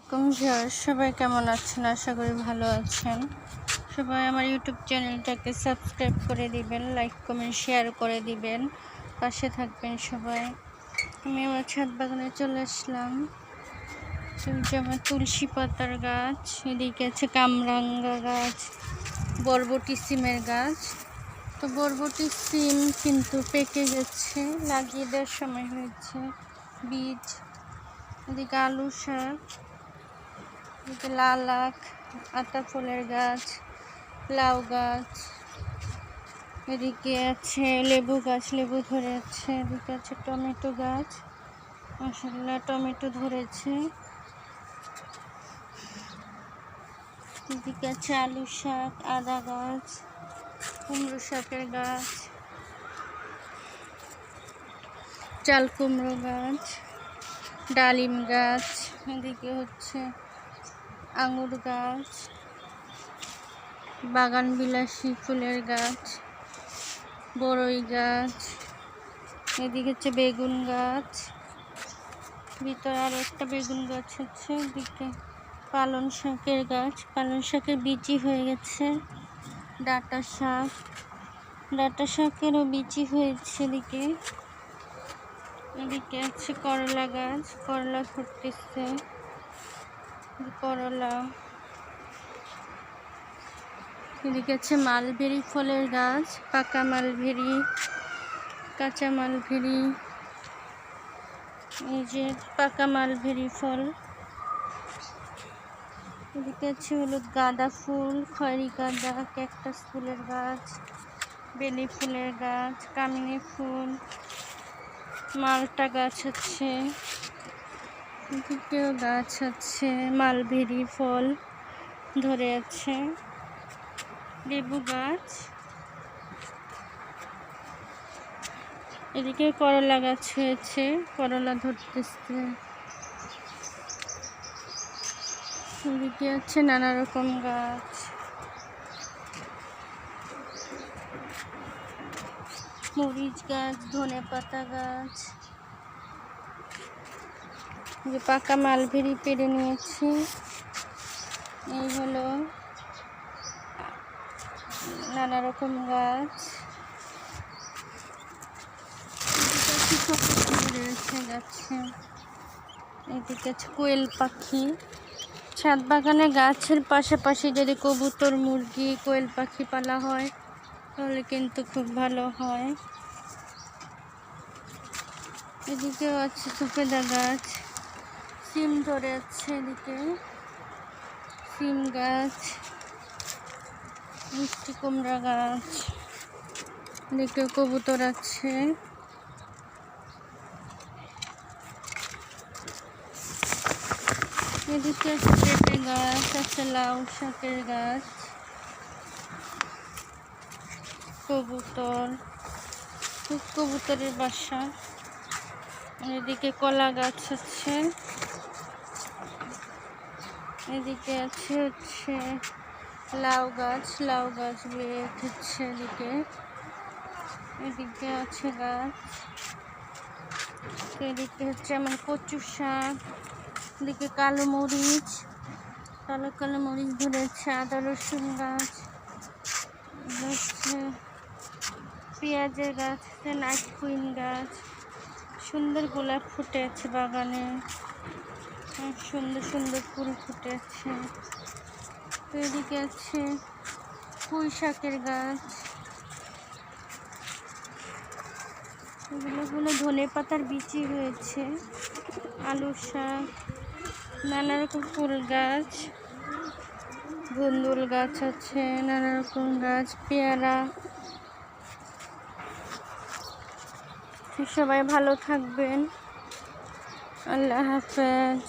আলাইকুম ভিউয়ার্স, সবাই কেমন আছেন? আশা করি ভালো আছেন। সবাই আমার ইউটিউব চ্যানেলটাকে সাবস্ক্রাইব করে দিবেন, লাইক কমেন্ট শেয়ার করে দিবেন, পাশে থাকবেন সবাই। আমি আমার ছাদ বাগানে চলে আসলাম। আমার তুলসী পাতার গাছ, এদিকে আছে কামরাঙ্গা গাছ, বরবটি সিমের গাছ। তো বরবটি সিম কিন্তু পেকে গেছে, লাগিয়ে দেওয়ার সময় হয়েছে বীজ। এদিকে আলু শাক, এদিকে লাল আখ, আতা ফুলের গাছ, লাউ গাছ, এদিকে আছে লেবু গাছ, লেবু ধরে আছে। এদিকে আছে টমেটো গাছ, মাশাআল্লাহ টমেটো ধরেছে। এদিকে আছে আলু শাক, আদা গাছ, কুমড়ো শাকের গাছ, চাল কুমড়ো গাছ, ডালিম গাছ, এদিকে হচ্ছে আঙুর গাছ, বাগান বিলাসী ফুলের গাছ, বড়ই গাছ, এদিকে হচ্ছে বেগুন গাছ, ভিতরে আর একটা বেগুন গাছ হচ্ছে। এদিকে পালং শাকের গাছ, পালং শাকের বিচি হয়ে গেছে। ডাঁটা শাক, ডাঁটা শাকেরও বিচি হয়েছে। এদিকে আছে করলা গাছ, করলা ধরতেছে, করলা। এদিকে আছে মালবেরি ফলের গাছ, পাকা মালবেরি, কাঁচা মালবেরি, এই যে পাকা মালবেরি ফল। এদিকে আছে হলুদ গাঁদা ফুল, খয়েরি গাঁদা, ক্যাকটাস ফুলের গাছ, বেলি ফুলের গাছ, কামিনী ফুল, মালটা গাছ আছে, এদিকেও গাছ আছে, মালবেরি ফল ধরে আছে, লেবু গাছ, এদিকে করলা গাছ হয়েছে, করলা ধরতেছে। এদিকে আছে নানা রকম গাছ, মরিচ গাছ, ধনে পাতা গাছ। যে পাকা মালবেরি পেরে নিয়েছি, এই হলো নানা রকম গাছ। রয়েছে গাছে, এদিকে আছে কোয়েল পাখি। ছাদ বাগানে গাছের পাশাপাশি যদি কবুতর, মুরগি, কোয়েল পাখি পালা হয় তাহলে কিন্তু খুব ভালো হয়। এদিকেও আছে সফেদা গাছ, সিম ধরে আছে, এদিকে সিম গাছ, মিষ্টি কুমড়া গাছ, এদিকে কবুতর আছে। এদিকে পেঁপে গাছ আছে, লাউ শাকের গাছ, কবুতর, কবুতরের বাসা। এদিকে কলা গাছ আছে, এদিকে আছে হচ্ছে লাউ গাছ, লাউ গাছ বেয়ে উঠেছে। এদিকে আছে গাছ, এদিকে হচ্ছে আমার কচু শাক, এদিকে কালো মরিচ, কালো কালো মরিচ ধরেছে, আদা রসুন গাছ হচ্ছে, পেঁয়াজের গাছ আছে, নাইট কুইন গাছ, সুন্দর গোলাপ ফুটে আছে বাগানে, সুন্দর সুন্দর ফুল ফুটে আছে। তো এদিকে আছে পুঁই শাকের গাছ, এগুলো ধনে পাতার বিচি হয়েছে, আলু শাক, নানা রকম ফুল গাছ, ধুন্দুল গাছ আছে, নানা রকম গাছ, পেয়ারা। সবাই ভালো থাকবেন, আল্লাহ হাফেজ।